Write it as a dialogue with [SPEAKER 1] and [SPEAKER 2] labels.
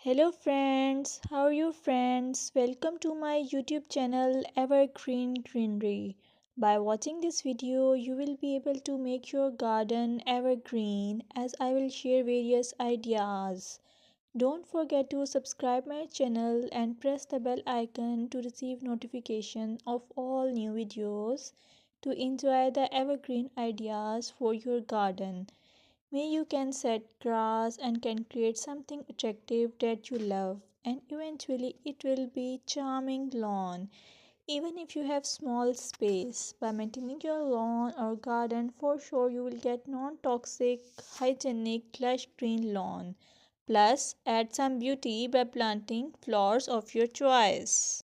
[SPEAKER 1] Hello friends, how are you friends? Welcome to my YouTube channel Evergreen Greenery. By watching this video, you will be able to make your garden evergreen as I will share various ideas. Don't forget to subscribe my channel and press the bell icon to receive notification of all new videos to enjoy the evergreen ideas for your garden. May you can set grass and can create something attractive that you love and eventually it will be charming lawn. Even if you have small space, by maintaining your lawn or garden for sure you will get non-toxic, hygienic, lush green lawn. Plus add some beauty by planting flowers of your choice.